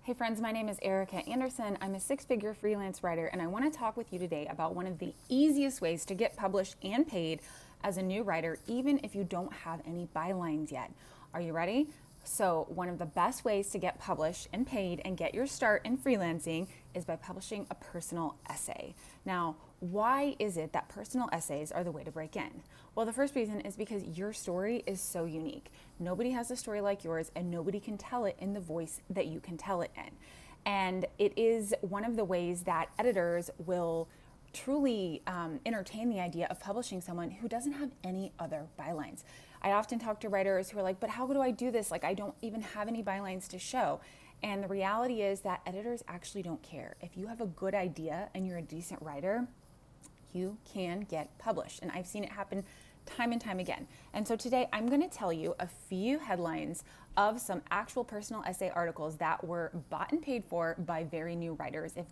Hey friends, my name is Ericka Andersen. I'm a six-figure freelance writer, and I want to talk with you today about one of the easiest ways to get published and paid as a new writer, even if you don't have any bylines yet. Are you ready? So one of the best ways to get published and paid and get your start in freelancing is by publishing a personal essay. Now, why is it that personal essays are the way to break in? Well, the first reason is because your story is so unique. Nobody has a story like yours, and nobody can tell it in the voice that you can tell it in. And it is one of the ways that editors will truly entertain the idea of publishing someone who doesn't have any other bylines. I often talk to writers who are like, but how do I do this? Like, I don't even have any bylines to show. And the reality is that editors actually don't care. If you have a good idea and you're a decent writer, you can get published. And I've seen it happen time and time again. And so today I'm going to tell you a few headlines of some actual personal essay articles that were bought and paid for by very new writers. If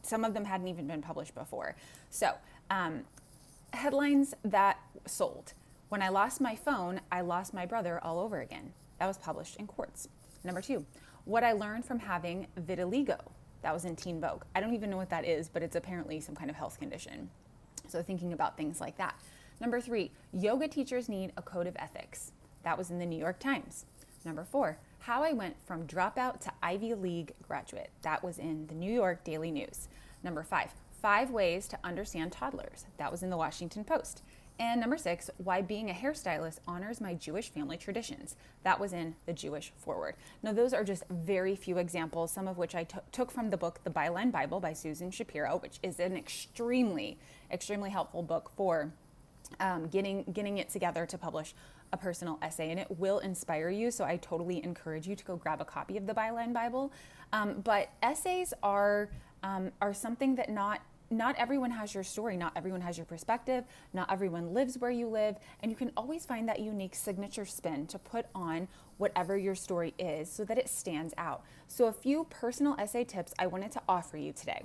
some of them hadn't even been published before. So headlines that sold. When I lost my phone, I lost my brother all over again. That was published in Quartz. Number 2, what I learned from having vitiligo. That was in Teen Vogue. I don't even know what that is, but it's apparently some kind of health condition. So thinking about things like that. Number 3, yoga teachers need a code of ethics. That was in the New York Times. Number 4, how I went from dropout to Ivy League graduate. That was in the New York Daily News. Number 5 ways to understand toddlers. That was in the Washington Post. And number 6, why being a hairstylist honors my Jewish family traditions. That was in the Jewish Forward. Now, those are just very few examples, some of which I took from the book, The Byline Bible by Susan Shapiro, which is an extremely helpful book for getting it together to publish a personal essay, and it will inspire you. So I totally encourage you to go grab a copy of the Byline Bible. But essays are something that not everyone has your story, not everyone has your perspective, not everyone lives where you live, and you can always find that unique signature spin to put on whatever your story is so that it stands out. So a few personal essay tips I wanted to offer you today.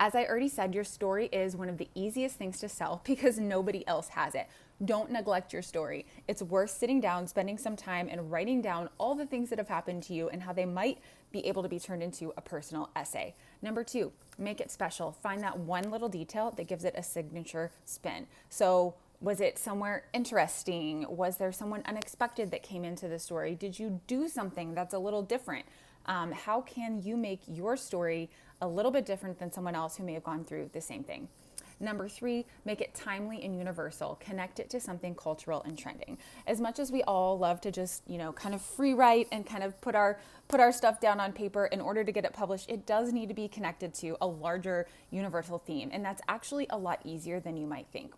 As I already said, your story is one of the easiest things to sell because nobody else has it. Don't neglect your story. It's worth sitting down, spending some time, and writing down all the things that have happened to you and how they might be able to be turned into a personal essay. Number 2, make it special. Find that one little detail that gives it a signature spin. So was it somewhere interesting? Was there someone unexpected that came into the story? Did you do something that's a little different? How can you make your story a little bit different than someone else who may have gone through the same thing? Number 3, make it timely and universal. Connect it to something cultural and trending. As much as we all love to just, kind of free write and kind of put our stuff down on paper in order to get it published, it does need to be connected to a larger universal theme. And that's actually a lot easier than you might think.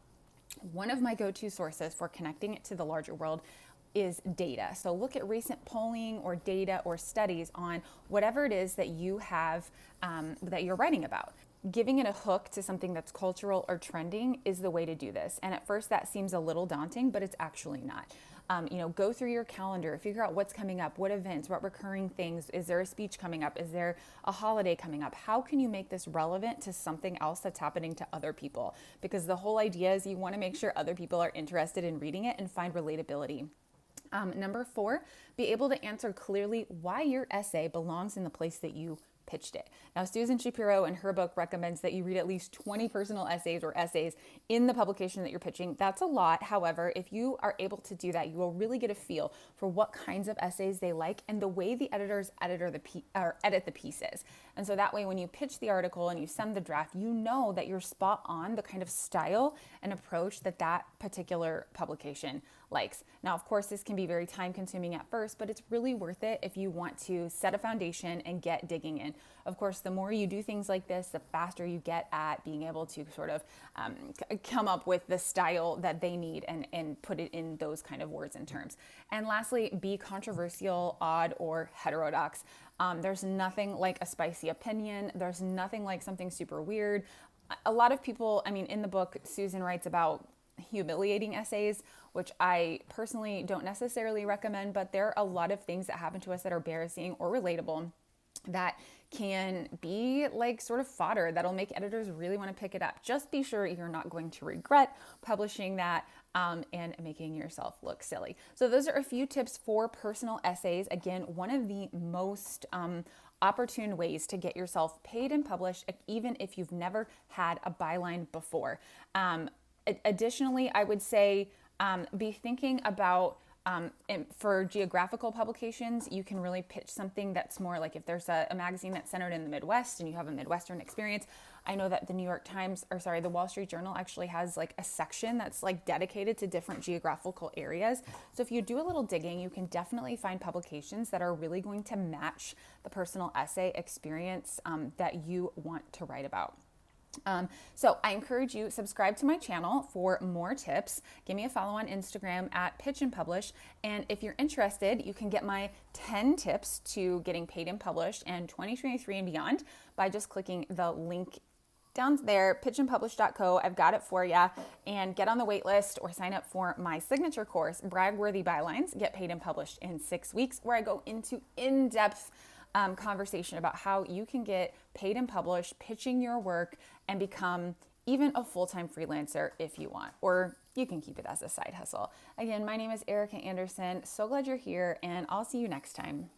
One of my go-to sources for connecting it to the larger world is data. So look at recent polling or data or studies on whatever it is that you have that you're writing about. Giving it a hook to something that's cultural or trending is the way to do this. And at first that seems a little daunting, but it's actually not. Go through your calendar, figure out what's coming up, what events, what recurring things. Is there a speech coming up? Is there a holiday coming up? How can you make this relevant to something else that's happening to other people? Because the whole idea is you want to make sure other people are interested in reading it and find relatability. Number 4, be able to answer clearly why your essay belongs in the place that you pitched it. Now, Susan Shapiro in her book recommends that you read at least 20 personal essays or essays in the publication that you're pitching. That's a lot. However, if you are able to do that, you will really get a feel for what kinds of essays they like and the way the editors edit the pieces. And so that way, when you pitch the article and you send the draft, you know that you're spot on the kind of style and approach that particular publication likes. Now, of course, this can be very time consuming at first, but it's really worth it if you want to set a foundation and get digging in. Of course, the more you do things like this, the faster you get at being able to sort of come up with the style that they need and put it in those kind of words and terms. And lastly, be controversial, odd, or heterodox. There's nothing like a spicy opinion. There's nothing like something super weird. A lot of people, in the book, Susan writes about humiliating essays, which I personally don't necessarily recommend, but there are a lot of things that happen to us that are embarrassing or relatable. that can be like sort of fodder that'll make editors really want to pick it up. Just be sure you're not going to regret publishing that and making yourself look silly. So those are a few tips for personal essays. Again, one of the most opportune ways to get yourself paid and published, even if you've never had a byline before. Additionally, I would say be thinking about for geographical publications, you can really pitch something that's more like if there's a magazine that's centered in the Midwest and you have a Midwestern experience. I know that the New York Times, or sorry, the Wall Street Journal actually has like a section that's like dedicated to different geographical areas. So if you do a little digging, you can definitely find publications that are really going to match the personal essay experience that you want to write about. So I encourage you, subscribe to my channel for more tips. Give me a follow on Instagram at Pitch and Publish. And if you're interested, you can get my 10 tips to getting paid and published in 2023 and beyond by just clicking the link down there, pitchandpublish.co. I've got it for you. And get on the wait list or sign up for my signature course, Brag-Worthy Bylines, Get Paid and Published in 6 weeks, where I go into in-depth conversation about how you can get paid and published, pitching your work, and become even a full-time freelancer if you want, or you can keep it as a side hustle. Again, my name is Ericka Andersen. So glad you're here, and I'll see you next time.